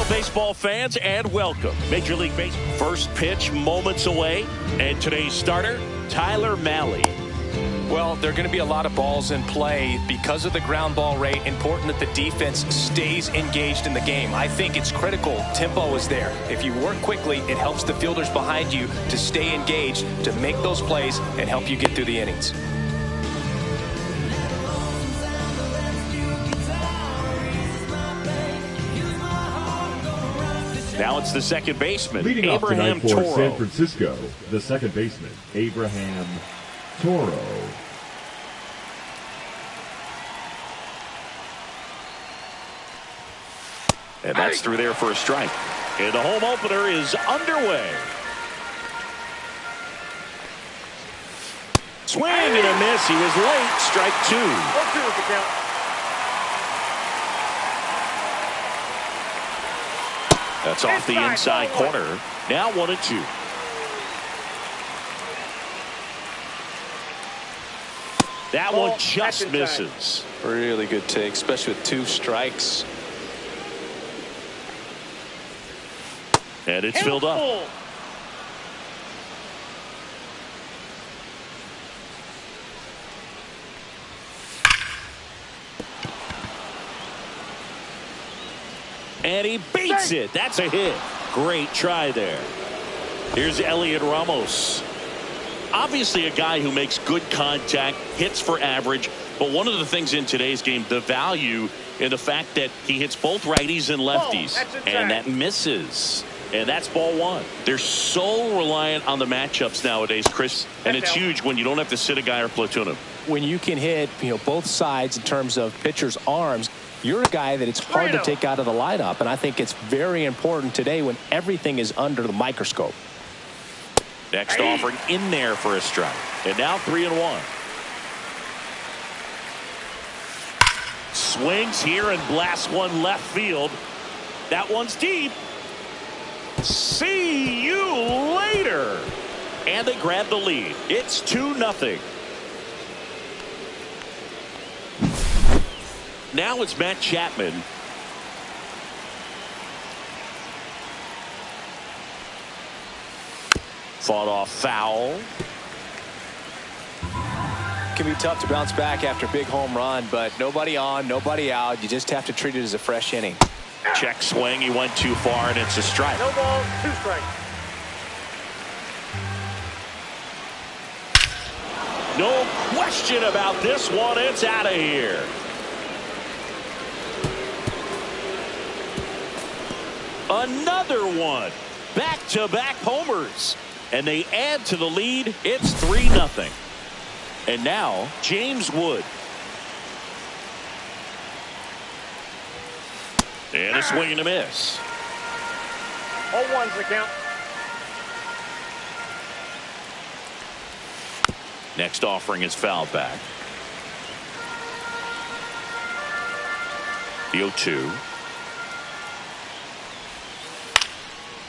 baseball fans, and welcome. Major League Baseball first pitch moments away, and today's starter, Tyler Mahle. Well, there are going to be a lot of balls in play because of the ground ball rate. Important that the defense stays engaged in the game. I think it's critical. Tempo is there. If you work quickly, it helps the fielders behind you to stay engaged, to make those plays, and help you get through the innings. Now it's the second baseman, Leading off Abraham tonight for Toro. San Francisco, the second baseman, Abraham Toro. And that's through there for a strike. And the home opener is underway. Swing and a miss. He was late. Strike two. That's off the inside corner. Now 1-2. That one just misses. Really good take, especially with 2 strikes. And it's filled up. And he beats it. That's a hit. Great try there. Here's Elliot Ramos. Obviously a guy who makes good contact, hits for average, but one of the things in today's game, the value in the fact that he hits both righties and lefties, and that misses. And that's ball one. They're so reliant on the matchups nowadays, Chris, and it's huge when you don't have to sit a guy or platoon him. When you can hit, both sides in terms of pitchers' arms, you're a guy that it's hard to take out of the lineup, and I think it's very important today when everything is under the microscope. Next offering in there for a strike. And now 3-1. Swings here and blasts one left field. That one's deep. See you later. And they grab the lead. It's 2-0. Now it's Matt Chapman. Fought off foul. Can be tough to bounce back after a big home run, but nobody on, nobody out. You just have to treat it as a fresh inning. Check swing. He went too far, and it's a strike. No ball, 2 strikes. No question about this one. It's out of here. Another one. Back-to-back homers. And they add to the lead. It's 3-0. And now James Wood. And a swing and a miss. 0-1's the count. Next offering is fouled back. The 0-2.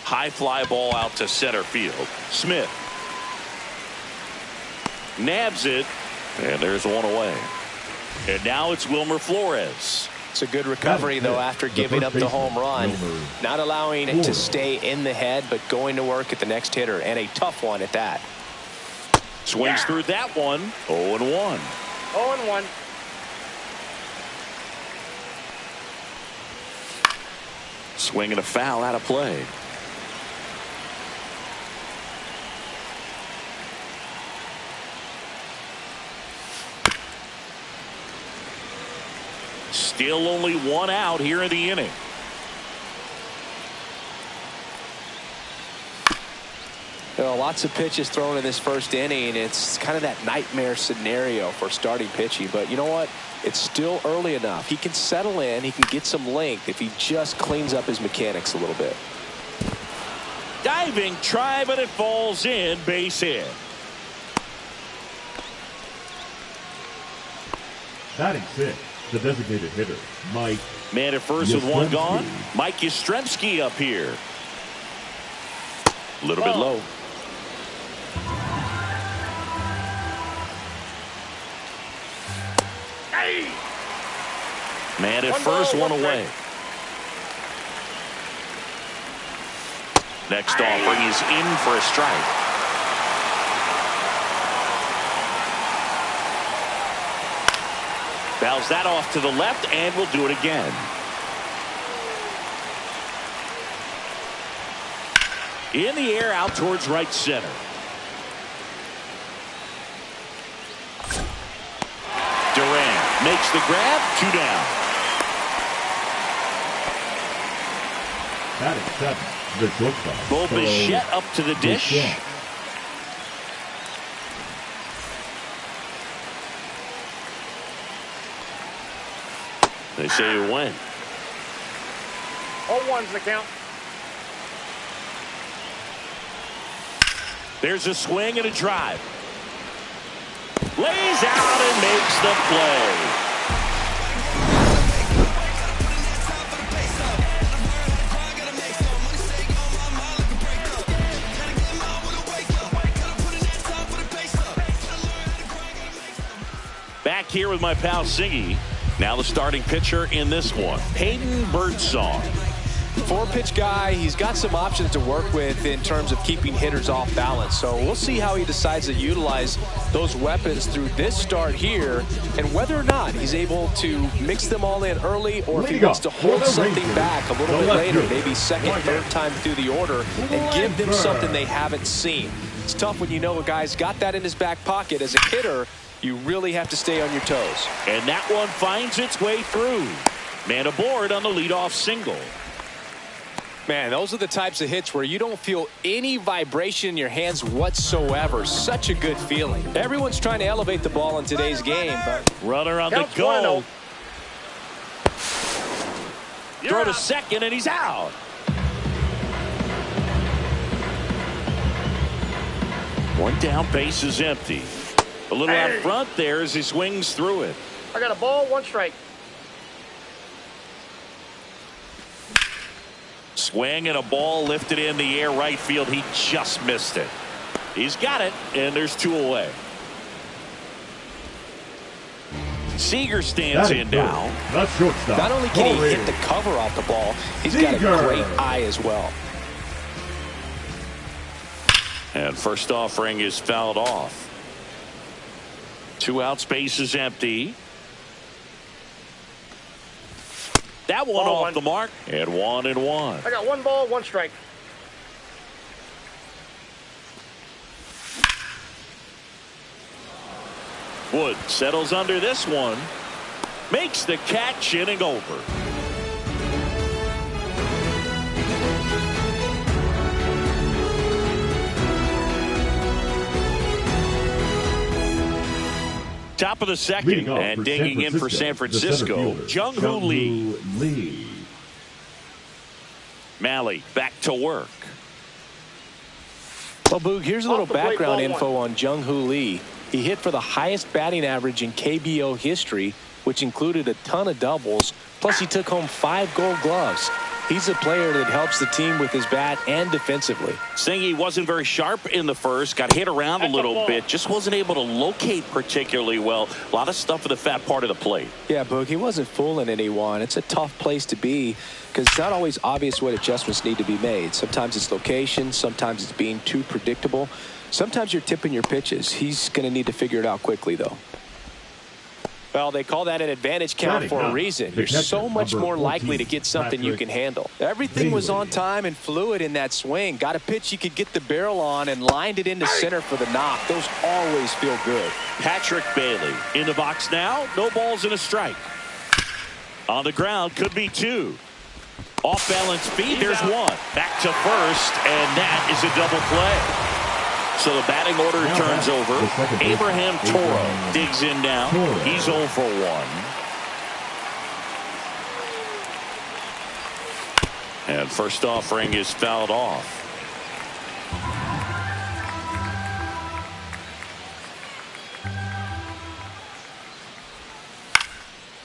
High fly ball out to center field. Smith nabs it, and there's one away. And now it's Wilmer Flores. It's a good recovery, though, after giving up the home run. Not allowing it to stay in the head, but going to work at the next hitter, and a tough one at that. Swings through that one. 0-1. 0-1. Swing and a foul out of play. Still only one out here in the inning. Lots of pitches thrown in this first inning. It's kind of that nightmare scenario for starting pitching. But you know what? It's still early enough. He can settle in. He can get some length if he just cleans up his mechanics a little bit. Diving try, but it falls in. Base hit. Batting 6, the designated hitter, Mike. Man at first with one gone. Mike Yastrzemski up here. A little bit low. Hey! Man at first, one away. Next offering is in for a strike. Fouls that off to the left, and will do it again. In the air, out towards right center. Durant makes the grab, 2 down. Batting 7, the shortstop. Bo Bichette up to the dish. Bichette. They say you win. 0-1's the count. There's a swing and a drive. Lays out and makes the play. Back here with my pal Siggy. Now the starting pitcher in this one, Hayden Birdsong. 4-pitch guy. He's got some options to work with in terms of keeping hitters off balance. So we'll see how he decides to utilize those weapons through this start here, and whether or not he's able to mix them all in early, or if he wants to hold something back a little bit later, maybe second, third time through the order, and give them something they haven't seen. It's tough when you know a guy's got that in his back pocket. As a hitter, you really have to stay on your toes. And that one finds its way through. Man aboard on the leadoff single. Man, those are the types of hits where you don't feel any vibration in your hands whatsoever. Such a good feeling. Everyone's trying to elevate the ball in today's game, but runner on the go. Throw to second, and he's out. One down, base is empty. A little out front there as he swings through it. I got a ball, 1 strike. Swing and a ball lifted in the air right field. He just missed it. He's got it, and there's 2 away. Seager stands in now. That's shortstop. Not only can he hit the cover off the ball, he's got a great eye as well. And first offering is fouled off. 2 outs, base is empty. That one ball off 1. the mark, and 1-1. I got 1 ball, 1 strike. Wood settles under this one, makes the catch, inning over. Top of the second, and digging in for San Francisco, Jung-Hoo Lee. Malley back to work. Well, Boog, here's a little background info on Jung-Hoo Lee. He hit for the highest batting average in KBO history, which included a ton of doubles, plus he took home 5 gold gloves. He's a player that helps the team with his bat and defensively. Singy wasn't very sharp in the first, got hit around a little bit, just wasn't able to locate particularly well. A lot of stuff in the fat part of the plate. Yeah, Boog, he wasn't fooling anyone. It's a tough place to be because it's not always obvious what adjustments need to be made. Sometimes it's location, sometimes it's being too predictable. Sometimes you're tipping your pitches. He's going to need to figure it out quickly, though. Well, they call that an advantage count for a reason. You're so much more likely to get something you can handle. Everything was on time and fluid in that swing. Got a pitch you could get the barrel on and lined it into center for the knock. Those always feel good. Patrick Bailey in the box now. No balls and a strike. On the ground, could be 2. Off balance feet, there's 1. Back to first, and that is a double play. So the batting order turns over. Abraham Toro digs in now. He's 0 for 1. And first offering is fouled off.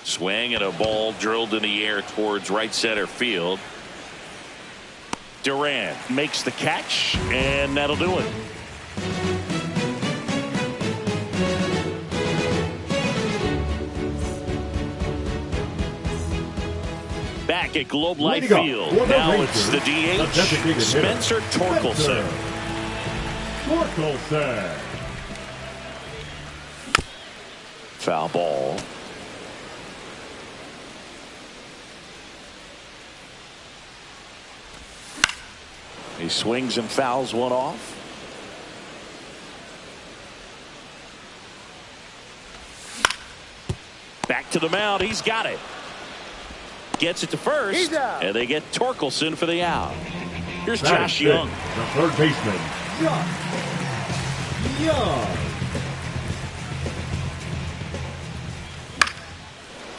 Swing and a ball drilled in the air towards right center field. Durant makes the catch, and that'll do it. Back at Globe Life Leading up Field. for the Now Rangers, it's the the DH, designated Spencer hitter, Torkelson. Torkelson. Foul ball. He swings and fouls one off. Back to the mound. He's got it. Gets it to first. He's out. And they get Torkelson for the out. Here's That Josh is Young. The third baseman, Josh Young.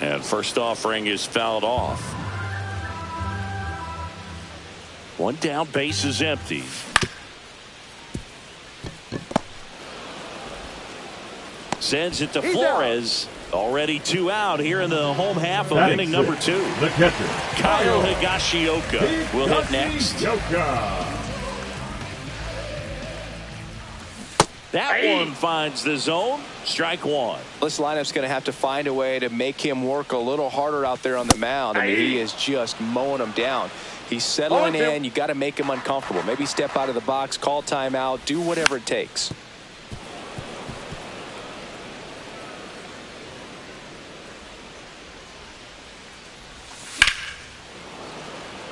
And first offering is fouled off. One down, base is empty. Sends it to He's Flores. Already 2 out here in the home half of Batting inning number sixth, 2. The catcher, Kyle Higashioka will hit next. Higashioka. That Hey. one finds the zone. Strike one. This lineup's going to have to find a way to make him work a little harder out there on the mound. I mean, he is just mowing them down. He's settling in. You got to make him uncomfortable. Maybe step out of the box, call timeout, do whatever it takes.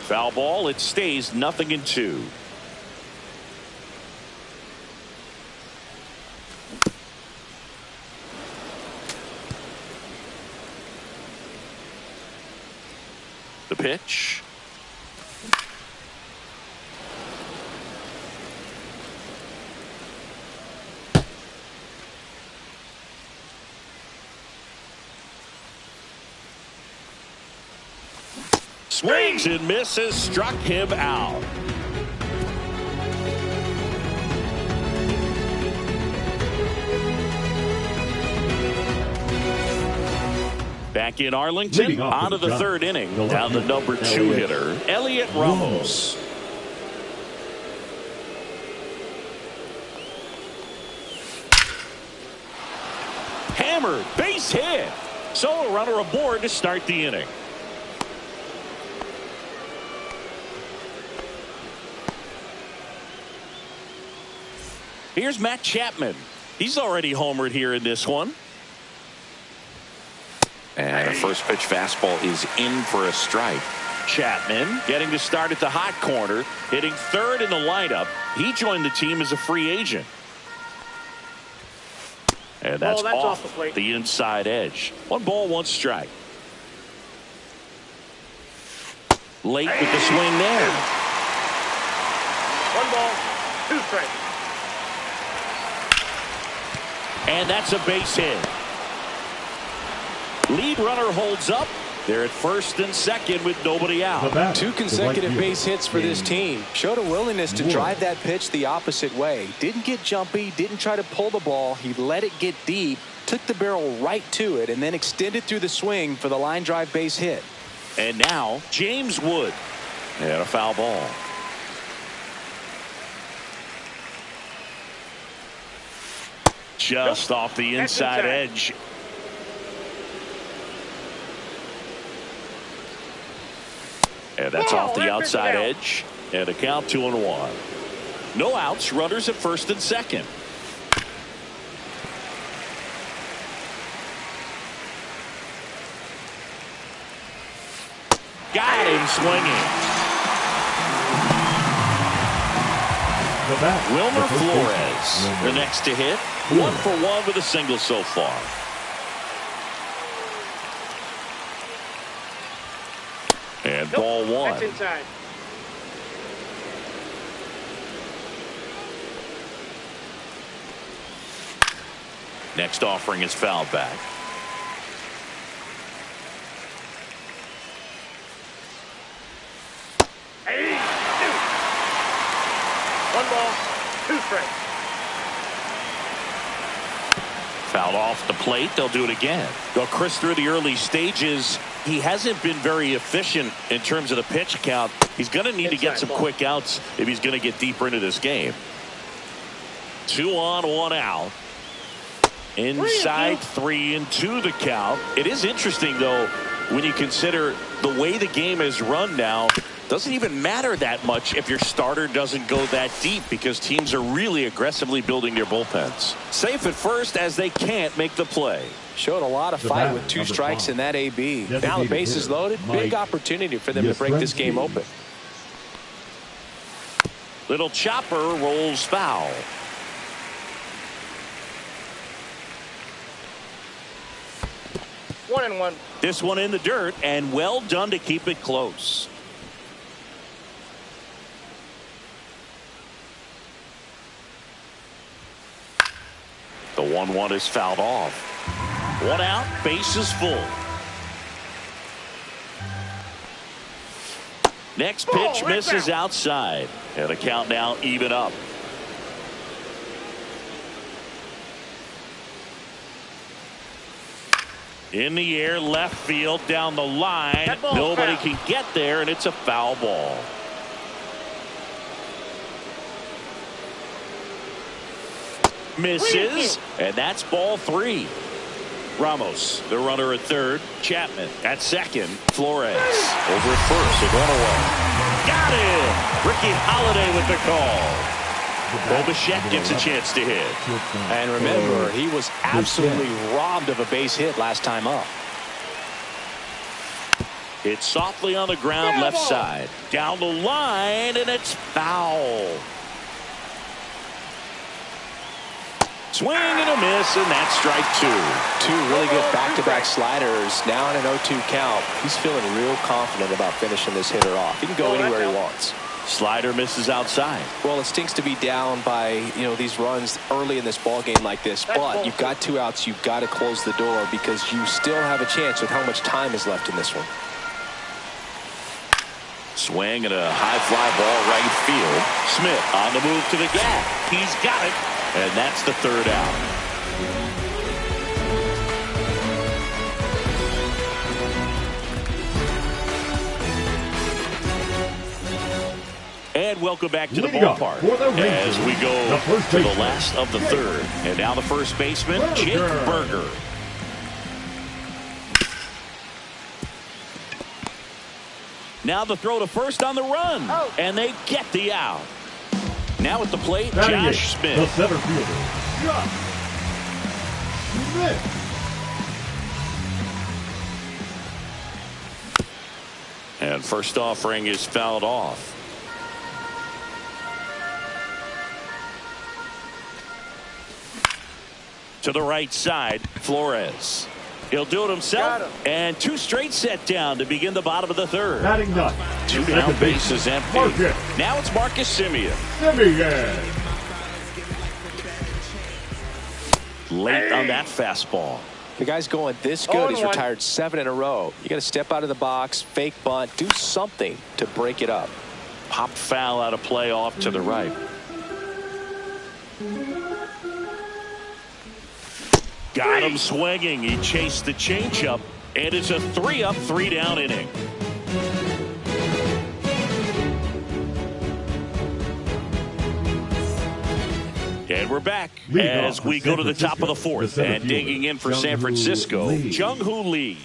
Foul ball. It stays 0-2. The pitch. Swings and misses. Struck him out. Back in Arlington, Leading off on to for the the third Giants, inning. the Down the left-hander, number 2 hitter, Elliot Ramos. Hammered, base hit. So a runner aboard to start the inning. Here's Matt Chapman. He's already homered here in this one. And a first pitch fastball is in for a strike. Chapman getting to start at the hot corner, hitting third in the lineup. He joined the team as a free agent. And that's off the plate. the inside edge. 1 ball, 1 strike. Late with the swing there. 1 ball, 2 strikes. And that's a base hit. Lead runner holds up. They're at first and second with nobody out. Batter, 2 consecutive the right base hits for this fielder, team. Showed a willingness to Wood. drive that pitch the opposite way. Didn't get jumpy, didn't try to pull the ball. He let it get deep, took the barrel right to it, and then extended through the swing for the line drive base hit. And now James Wood. And a foul ball. Just off the inside edge. And that's off the outside edge. And a count 2-1. No outs. Runners at first and second. Got him swinging. Wilmer Flores, the next to hit. 1 for 1 with a single so far. And ball 1. That's inside. Next offering is fouled back. Hey, 1 ball, 2 strikes. Fouled off the plate. They'll do it again. Well, Chris, through the early stages, he hasn't been very efficient in terms of the pitch count. He's going to need to get some quick outs if he's going to get deeper into this game. 2 on, 1 out. Inside 3-2 the count. It is interesting, though, when you consider the way the game is run now, doesn't even matter that much if your starter doesn't go that deep because teams are really aggressively building their bullpens. Safe at first as they can't make the play. Showed a lot of fight with 2 strikes in that AB. Now the base is loaded. Big opportunity for them to break this game open. Little chopper rolls foul. One and one. This one in the dirt, and well done to keep it close. The 1-1 is fouled off. 1 out, base is full. Next pitch misses outside, and the count now even up. In the air, left field, down the line. Nobody can get there, and it's a foul ball. Misses, and that's ball 3. Ramos, the runner at third. Chapman at second. Flores over at first. A runaway. Got it! Ricky Holiday with the call. Bichette gets a chance to hit. And remember, he was absolutely robbed of a base hit last time up. It's softly on the ground, left side. Down the line, and it's foul. Swing and a miss, and that's strike 2. 2 really good back-to-back sliders. Now in an 0-2 count. He's feeling real confident about finishing this hitter off. He can go anywhere he wants. Slider misses outside. Well, it stinks to be down by, these runs early in this ball game like this, but you've got 2 outs. You've got to close the door because you still have a chance with how much time is left in this one. Swing and a high fly ball right field. Smith on the move to the gap. He's got it, and that's the 3rd out. And welcome back to the ballpark as we go to the last of the 3rd. And now the first baseman, Jake Berger. Now the throw to first on the run. And they get the out. Now at the plate, Josh Smith. The center fielder, Josh Smith. And first offering is fouled off. To the right side, Flores. He'll do it himself. And 2 straight set down to begin the bottom of the 3rd. Batting ninth. 2 down, bases empty. Marcus. Now it's Marcus Semien. Late on that fastball. The guy's going this good. He's retired 7 in a row. You got to step out of the box, fake bunt, do something to break it up. Popped foul out of play off to the right. Got him swinging. He chased the changeup, and it's a 3-up, 3-down inning. And we're back as we go to the top of the 4th. And digging in for San Francisco, Jung-Hoo Lee.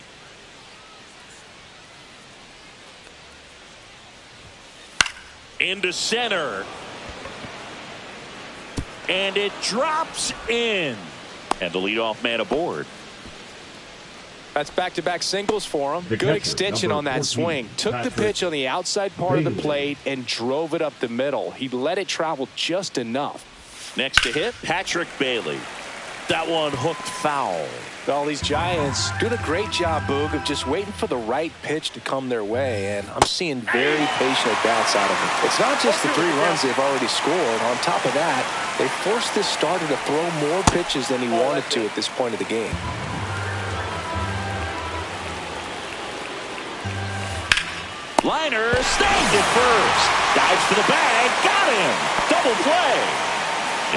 Into center. And it drops in. And the leadoff man aboard. That's back-to-back singles for him. Good extension on that swing. Took the pitch on the outside part of the plate and drove it up the middle. He let it travel just enough. Next to hit, Patrick Bailey. That one hooked foul. Well, these Giants doing a great job, Boog, of just waiting for the right pitch to come their way, and I'm seeing very patient at-bats out of them. It's not just the 3 runs they've already scored. On top of that, they forced this starter to throw more pitches than he wanted to at this point of the game. Liner snagged it first. Dives to the bag. Got him. Double play.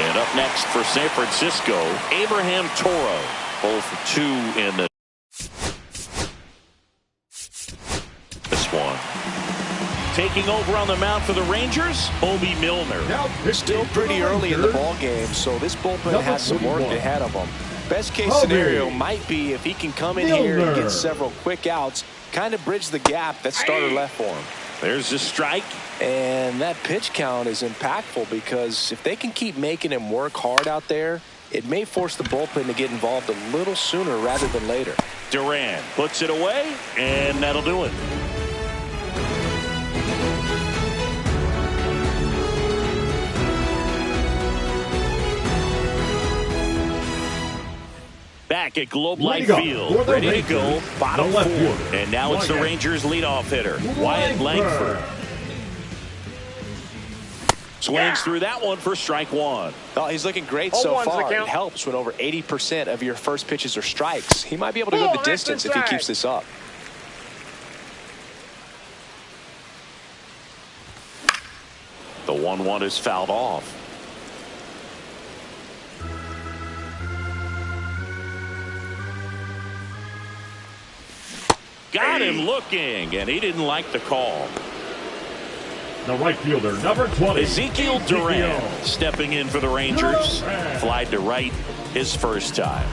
And up next for San Francisco, Abraham Toro. 0 for 2 in this one. Taking over on the mound for the Rangers, Obi Milner. Still pretty early in the ball game, so this bullpen has some work ahead of them. Best case scenario might be if he can come in here and get several quick outs, kind of bridged the gap that starter left for him. There's the strike. And that pitch count is impactful because if they can keep making him work hard out there, it may force the bullpen to get involved a little sooner rather than later. Duran puts it away, and that'll do it. Back at Globe Life Field, ready to go, bottom four. And now it's the Rangers' leadoff hitter, Wyatt Langford. Swings through that one for strike one. Oh, he's looking great so far. It helps when over 80% of your first pitches are strikes. He might be able to go the distance if he keeps this up. The 1-1 is fouled off. Got him looking, and he didn't like the call. The right fielder, number 20. Ezekiel Duran stepping in for the Rangers. Flied to right his first time.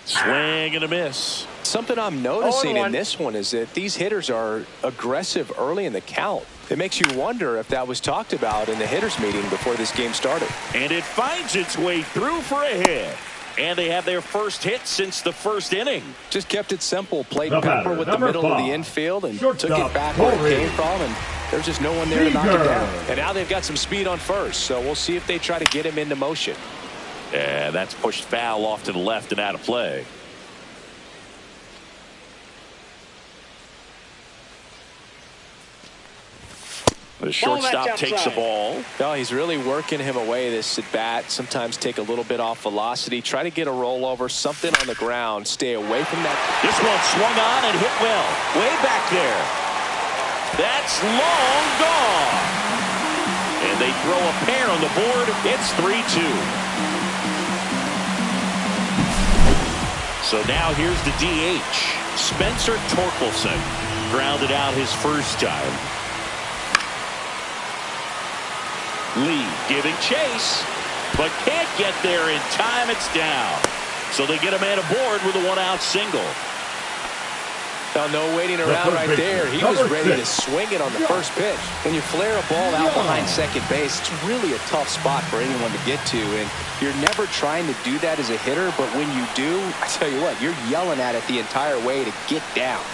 Swing and a miss. Something I'm noticing in this one is that these hitters are aggressive early in the count. It makes you wonder if that was talked about in the hitters meeting before this game started. And it finds its way through for a hit. And they have their first hit since the first inning. Just kept it simple. Played pepper with the middle of the infield and took it back where it came from. And there's just no one there to knock it down. And now they've got some speed on first. So we'll see if they try to get him into motion. And that's pushed foul off to the left and out of play. The shortstop takes the ball. No, he's really working him away this at bat. Sometimes take a little bit off velocity. Try to get a rollover, something on the ground. Stay away from that. This one swung on and hit well. Way back there. That's long gone. And they throw a pair on the board. It's 3-2. So now here's the DH. Spencer Torkelson grounded out his first time. Lee giving chase, but can't get there in time. It's down. So they get a man aboard with a one-out single. No waiting around right there. He was ready to swing it on the first pitch. When you flare a ball out behind second base, it's really a tough spot for anyone to get to. And you're never trying to do that as a hitter, but when you do, I tell you what, you're yelling at it the entire way to get down.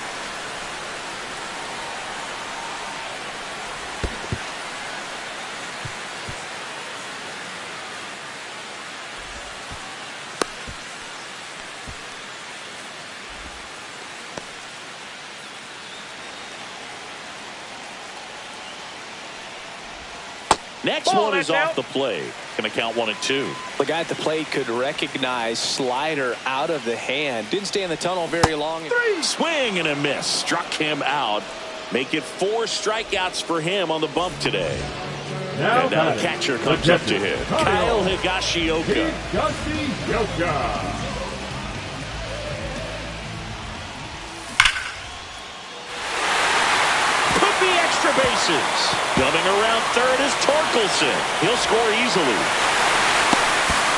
Next one is off the plate. Going to count 1-2. The guy at the plate could recognize slider out of the hand. Didn't stay in the tunnel very long. Swing and a miss. Struck him out. Make it 4 strikeouts for him on the bump today. And now the catcher comes up to hit. Kyle Higashioka. Bases. Coming around third is Torkelson. He'll score easily.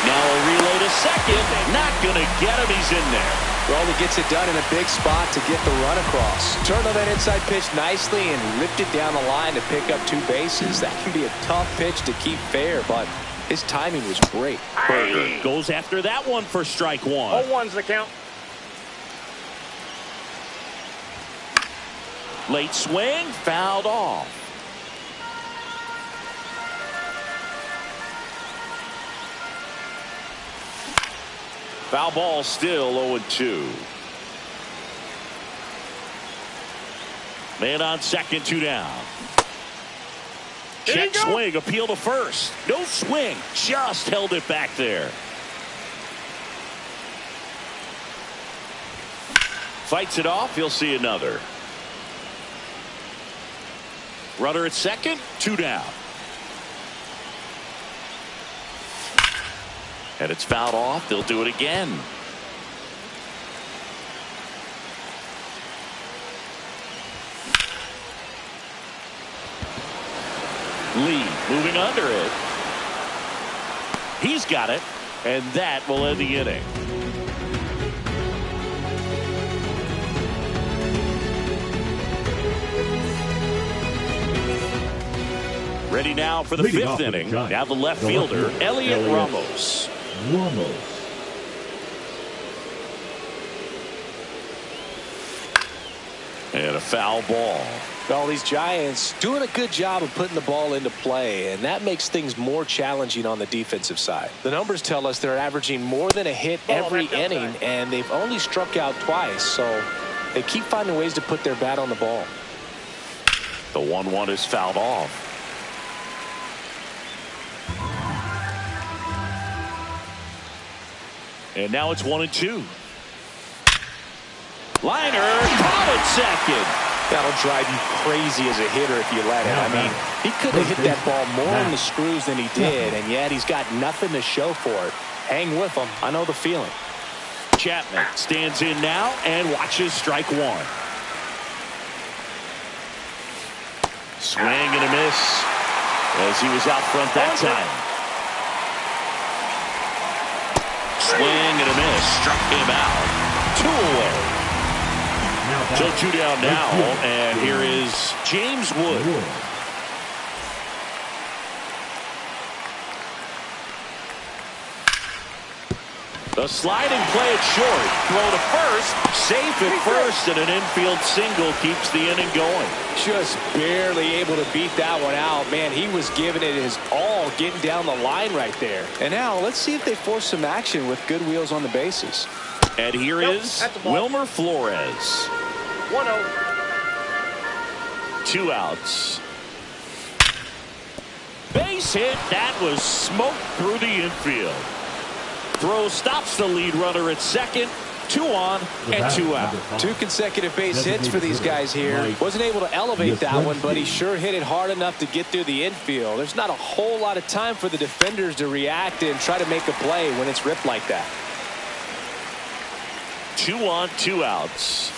Now a relay to second. Not going to get him. He's in there. Well, he gets it done in a big spot to get the run across. Turned on that inside pitch nicely and ripped it down the line to pick up 2 bases. That can be a tough pitch to keep fair, but his timing was great. Berger goes after that one for strike 1. 0-1's the count. Late swing, fouled off. Foul ball still 0-2. Man on second, 2 down. Check swing, appeal to first. No swing, just held it back there. Fights it off, he'll see another. Runner at second, 2 down. And it's fouled off. They'll do it again. Lee moving under it. He's got it. And that will end the inning. Ready now for the Leading fifth off with the inning. Giants, Now the left the fielder, left fielder, Elliot Elliot Ramos. And a foul ball. Well, these Giants doing a good job of putting the ball into play, and that makes things more challenging on the defensive side. The numbers tell us they're averaging more than a hit every inning, and they've only struck out twice, so they keep finding ways to put their bat on the ball. The 1-1 is fouled off. And now it's 1-2. Liner, caught at second. That'll drive you crazy as a hitter if you let it. I mean, he could have hit that ball more in the screws than he did, and yet he's got nothing to show for it. Hang with him. I know the feeling. Chapman stands in now and watches strike one. Swing and a miss as he was out front that time. Swing and a miss. Struck him out. 2 away. So 2 down now, and here is James Wood. The sliding play at short. Throw to first. Safe at first, and an infield single keeps the inning going. Just barely able to beat that one out. Man, he was giving it his all, getting down the line right there. And now let's see if they force some action with good wheels on the bases. And here is Wilmer Flores. 1-0. 2 outs. Base hit. That was smoked through the infield. Throw stops the lead runner at second. 2 on and 2 out. 2 consecutive base hits for these guys here. Wasn't able to elevate that one, but he sure hit it hard enough to get through the infield. There's not a whole lot of time for the defenders to react and try to make a play when it's ripped like that. 2 on, 2 outs.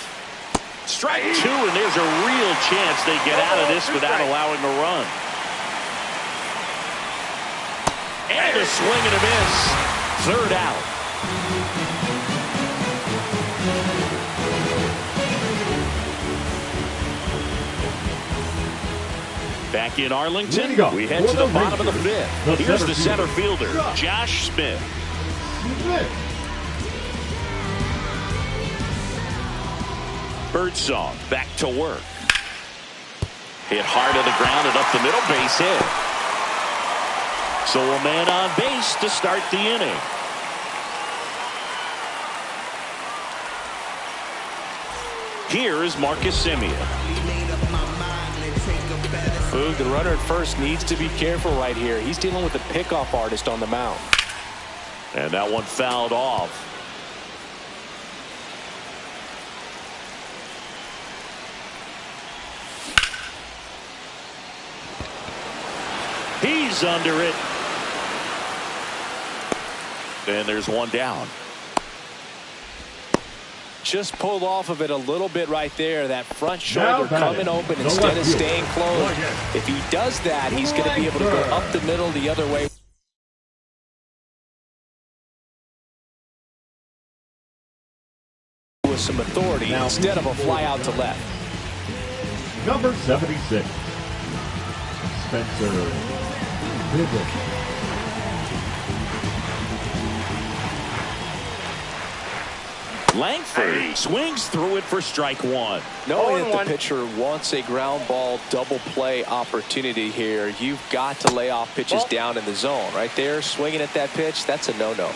Strike 2, and there's a real chance they get out of this without allowing a run. And a swing and a miss. 3rd out. Back in Arlington, we head to the bottom of the 5th. Here's the center fielder, Josh Smith. Birdsong back to work. Hit hard to the ground and up the middle, base hit. So a man on base to start the inning. Here is Marcus Semien. Boog, the runner at first needs to be careful right here. He's dealing with a pickoff artist on the mound. And that one fouled off. He's under it. And there's 1 down. Just pulled off of it a little bit right there. That front shoulder coming open instead of staying closed. If he does that, he's going to be able to go up the middle the other way with some authority instead of a fly out to left. Number 76, Spencer Bibbitt. Langford swings through it for strike 1. Knowing that the pitcher wants a ground ball double play opportunity here, you've got to lay off pitches down in the zone. Right there, swinging at that pitch, that's a no-no.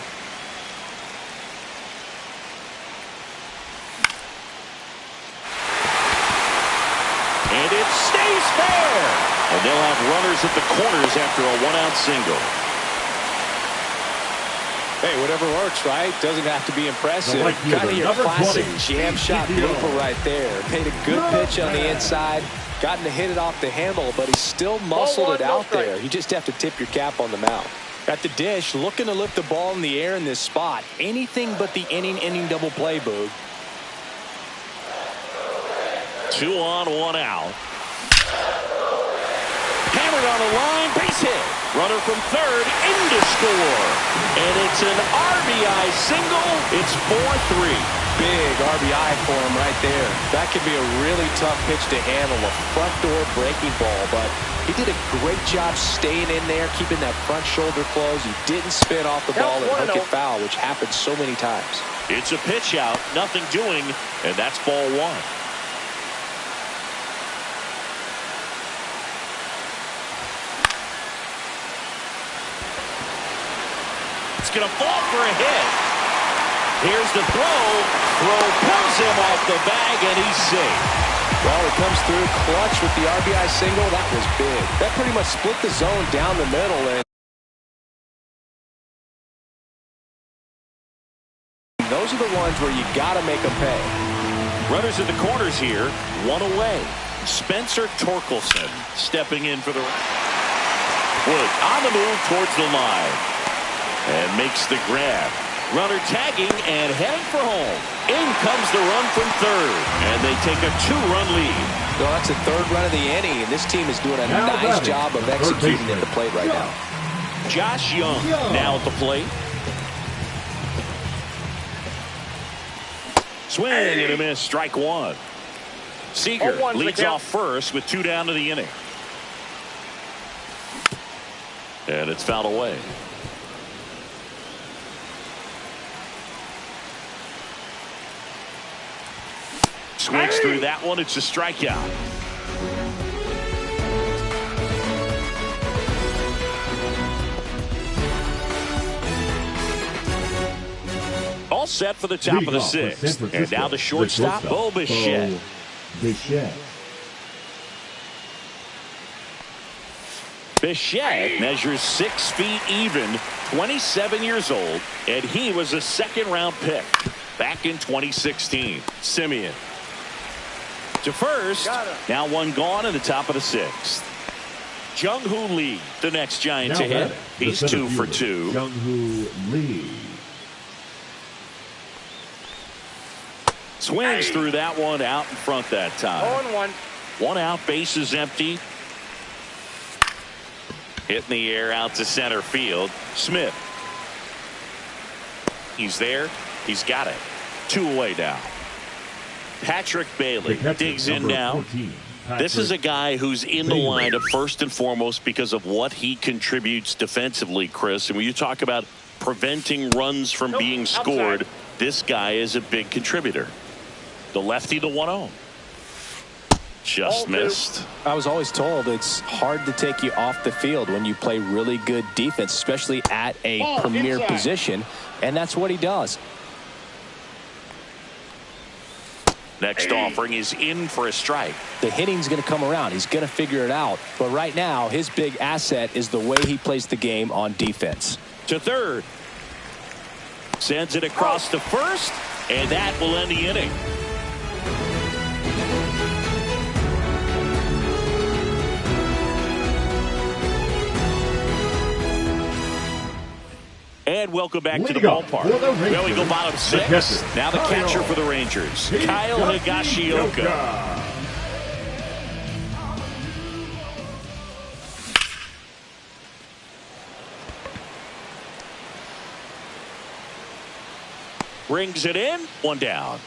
And it stays fair. And they'll have runners at the corners after a 1-out single. Hey, whatever works, right? Doesn't have to be impressive. Kind of your classic jam shot blooper right there. Paid a good pitch on the inside. Gotten to hit it off the handle, but he still muscled it out there. You just have to tip your cap on the mound. At the dish, looking to lift the ball in the air in this spot. Anything but the inning double play, Boog. 2 on, 1 out. Hammered on the line, base hit. Runner from third in to score. And it's an RBI single. It's 4-3. big RBI for him right there. That could be a really tough pitch to handle, a front door breaking ball, but he did a great job staying in there, keeping that front shoulder closed. He didn't spin off the ball and hook it foul, which happens so many times. It's a pitch out, nothing doing, and that's ball one. It's going to fall for a hit. Here's the throw. Throw pulls him off the bag, and he's safe. Well, it comes through clutch with the RBI single. That was big. That pretty much split the zone down the middle, and those are the ones where you got to make them pay. Runners in the corners here, one away. Spencer Torkelson stepping in for the Wood on the move towards the line and makes the grab. Runner tagging and heading for home. In comes the run from third, and they take a 2-run lead. So that's the third run of the inning, and this team is doing a nice job of executing at the plate right now. Josh Young now at the plate. Swing and a miss, strike one. Seager leads off first with 2 down to the inning. And it's fouled away. Swings through that one. It's a strikeout. All set for the top of the sixth. And now the shortstop, Bo Bichette. Bichette measures 6 feet even, 27 years old, and he was a second-round pick back in 2016. Simeon to first. Now one gone in the top of the sixth. Jung-Hoo Lee, the next Giant to hit. He's 2 for 2. Jung-Hoo Lee. Swings through that one out in front that time. 0-1. 1 out, base is empty. Hit in the air out to center field. Smith. He's there. He's got it. 2 away now. Patrick Bailey digs in now. This is a guy who's in the lineup first and foremost because of what he contributes defensively, Chris. And when you talk about preventing runs from being scored, this guy is a big contributor. The lefty, the 1-0. Just missed. I was always told it's hard to take you off the field when you play really good defense, especially at a premier position, and that's what he does. Next offering is in for a strike. The hitting's going to come around. He's going to figure it out. But right now, his big asset is the way he plays the game on defense. To third. Sends it across to first, and that will end the inning. And welcome back to the ballpark. Well, we go bottom 6. Now the catcher for the Rangers, Kyle Higashioka. Brings it in. 1 down.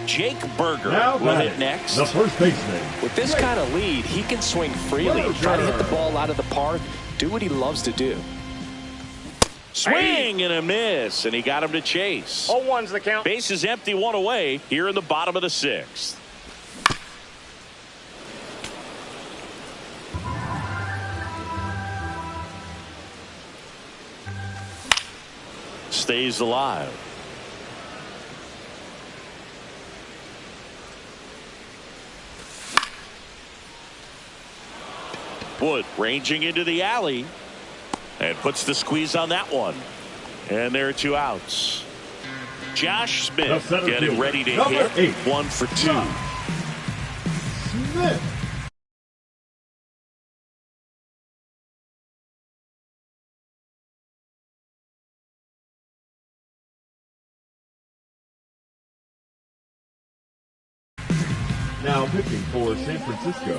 Jake Berger will hit next. The first baseman. With this kind of lead, he can swing freely, try to hit the ball out of the park, do what he loves to do. Swing and a miss, and he got him to chase. 0-1's the count. Base is empty, 1 away here in the bottom of the 6th. Stays alive. Wood ranging into the alley and puts the squeeze on that one. And there are 2 outs. Josh Smith getting ready to hit. 1 for 2. Smith. Now pitching for San Francisco,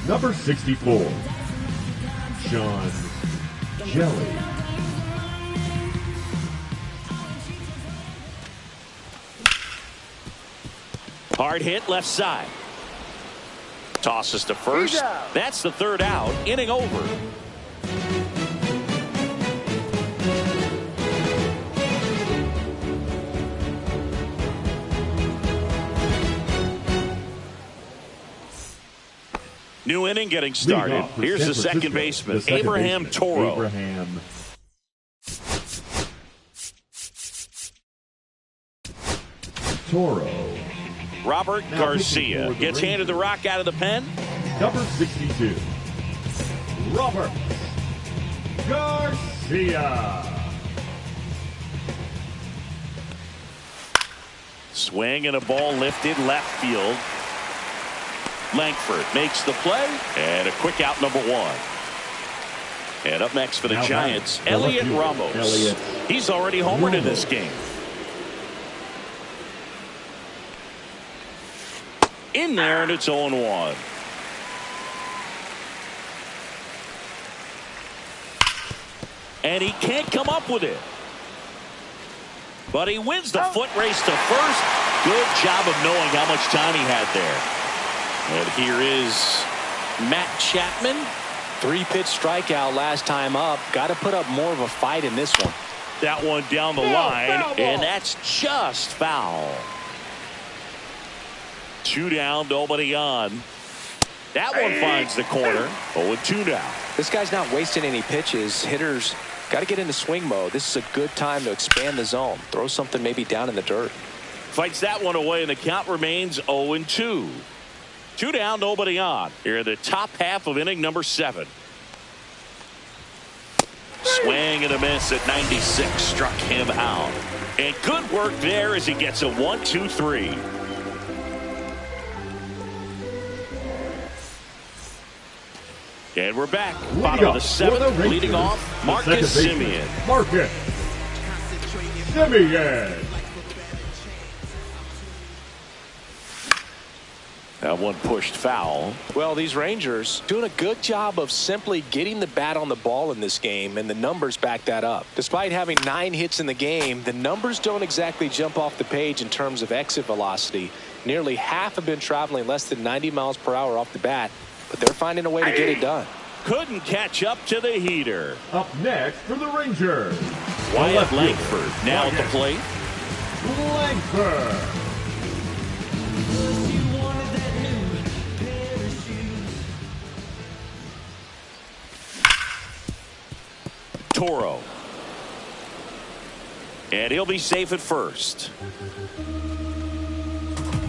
number 64, Sean Jelly. Hard hit left side. Tosses to first. That's the third out. Inning over. New inning getting started. Here's the second baseman, Abraham Toro. Robert Garcia gets handed the rock out of the pen. Number 62, Robert Garcia. Swing and a ball lifted left field. Langford makes the play, and a quick out, number one. And up next for the Giants, Elliot Ramos. He's already homered in this game. In there, and it's 0-1. And he can't come up with it. But he wins the foot race to first. Good job of knowing how much time he had there. And here is Matt Chapman. 3-pitch strikeout last time up. Got to put up more of a fight in this one. That one down the line, and that's just foul. 2 down, nobody on. That one finds the corner. 0-2 now. This guy's not wasting any pitches. Hitters got to get into swing mode. This is a good time to expand the zone. Throw something maybe down in the dirt. Fights that one away, and the count remains 0-2. 2 down, nobody on. Here in the top half of inning number 7. Swing and a miss at 96. Struck him out. And good work there as he gets a 1-2-3. And we're back. Bottom of the 7th. Leading off, Marcus Semien. Marcus Semien. That one pushed foul. Well, these Rangers doing a good job of simply getting the bat on the ball in this game, and the numbers back that up. Despite having 9 hits in the game, the numbers don't exactly jump off the page in terms of exit velocity. Nearly half have been traveling less than 90 miles per hour off the bat, but they're finding a way to get it done. Couldn't catch up to the heater. Up next for the Rangers, Wyatt Langford now at the plate. Langford. Toro. And he'll be safe at first.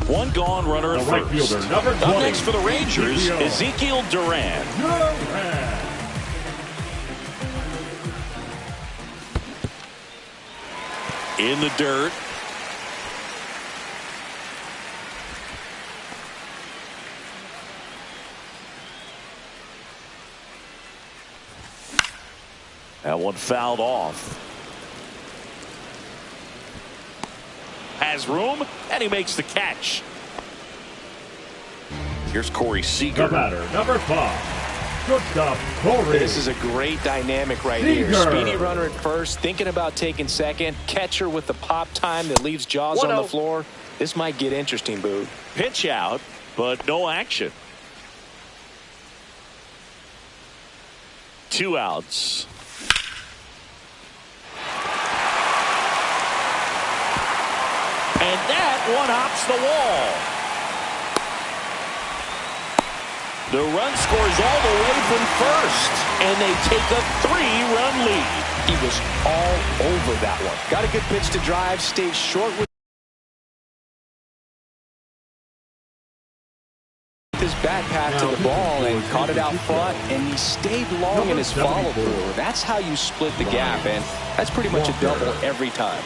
1 gone, runner at right first. fielder, number 20. Up next for the Rangers, Ezekiel Duran. In the dirt. That one fouled off. Has room, and he makes the catch. Here's Corey Seager. The batter, number 5. Shortstop, Corey. This is a great dynamic right here. Speedy runner at first, thinking about taking second. Catcher with the pop time that leaves Jaws on the floor. This might get interesting, Boo. Pitch out, but no action. 2 outs. And that one hops the wall. The run scores all the way from first, and they take a 3-run lead. He was all over that one. Got a good pitch to drive, stayed short with his bat path to the ball and caught it out front, and he stayed long in his follow-through. That's how you split the gap, and that's pretty much a double every time.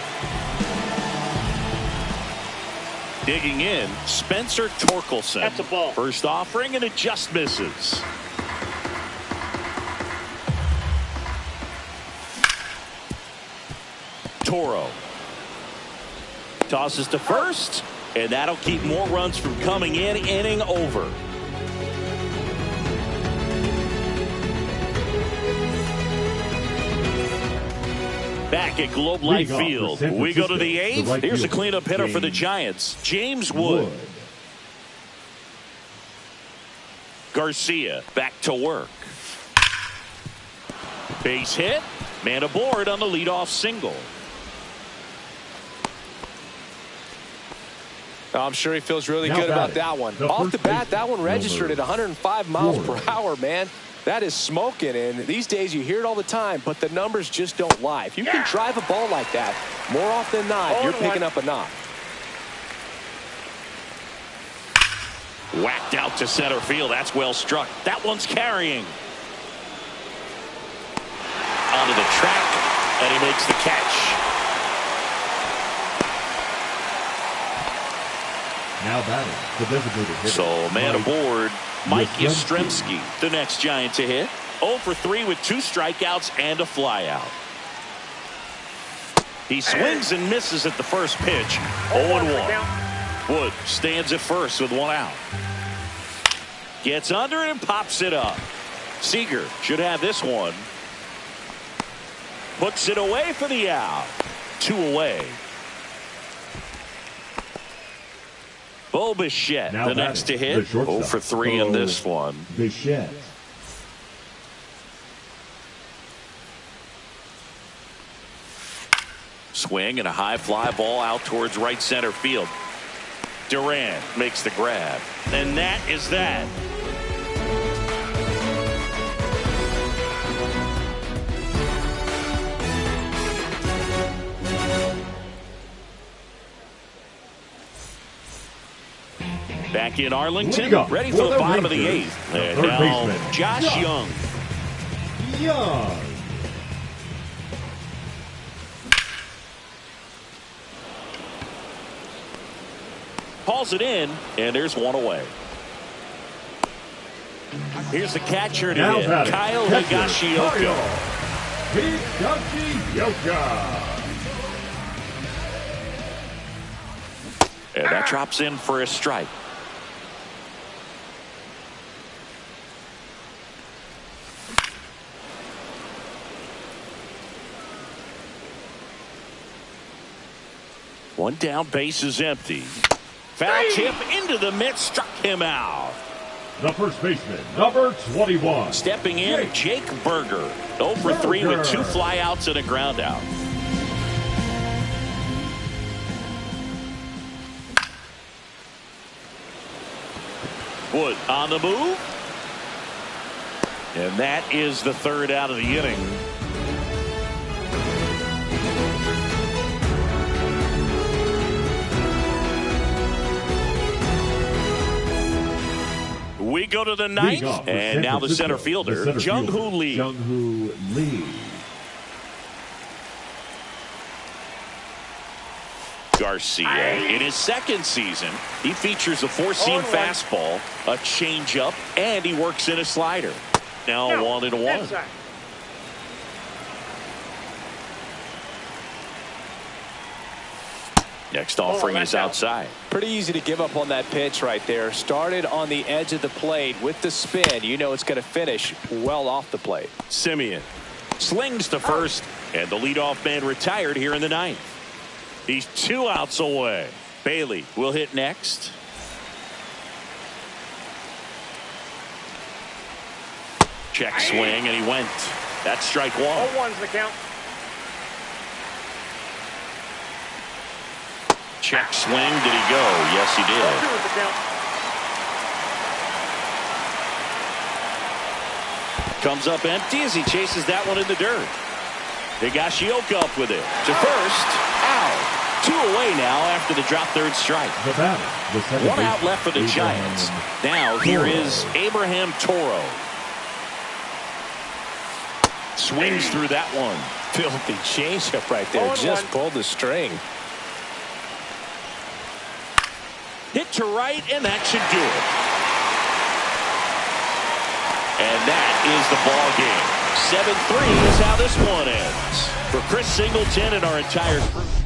Digging in, Spencer Torkelson. That's a ball. First offering, and it just misses. Toro tosses to first, and that'll keep more runs from coming in. Inning over. Back at Globe Life Field, we go to the 8th. Here's a cleanup hitter for the Giants, James Wood. Garcia back to work. Base hit. Man aboard on the leadoff single. I'm sure he feels really good about that one. Off the bat, that one registered at 105 miles per hour, man. That is smoking, and these days you hear it all the time, but the numbers just don't lie. If you can drive a ball like that, more often than not, you're picking up a knock. Whacked out to center field. That's well struck. That one's carrying. Onto the track, and he makes the catch. Now batting, the designated hitter. So man aboard, Mike Yastrzemski, the next Giant to hit. 0 for 3 with 2 strikeouts and a flyout. He swings and misses at the first pitch. 0-1. Wood stands at first with 1 out. Gets under it and pops it up. Seager should have this one. Puts it away for the out. 2 away. Bo Bichette, the next to hit. 0 for 3 in this one. Bichette. Swing and a high fly ball out towards right center field. Durant makes the grab. And that is that. Back in Arlington, ready for the bottom of the 8th. And now Josh Young. Hauls it in, and there's 1 away. Here's the catcher to hit, Kyle Higashioka. And that drops in for a strike. One down, base is empty. Foul tip into the mitt, struck him out. The first baseman, number 21. Stepping in, Jake Berger. 0 for 3 with 2 flyouts and a ground out. Wood on the move. And that is the 3rd out of the inning. We go to the 9th, and now the center fielder, Jung-Hoo Lee. Jung-Hoo Lee. Garcia, in his 2nd season, he features a 4-seam fastball, a changeup, and he works in a slider. Now 1-1. Next offering is outside. Pretty easy to give up on that pitch right there. Started on the edge of the plate with the spin. You know it's going to finish well off the plate. Simeon slings to first, and the leadoff man retired here in the 9th. He's 2 outs away. Bailey will hit next. Check swing, and he went. That's strike 1. 0-1's the count. Check swing. Did he go? Yes, he did. 2-2's the count. Comes up empty as he chases that one in the dirt. Higashioka up with it. To first. Out. 2 away now after the drop 3rd strike. 1 out left for the Giants. Now here is Abraham Toro. Swings through that one. Filthy changeup right there. Just pulled the string. Hit to right, and that should do it. And that is the ball game. 7-3 is how this one ends. For Chris Singleton and our entire crew.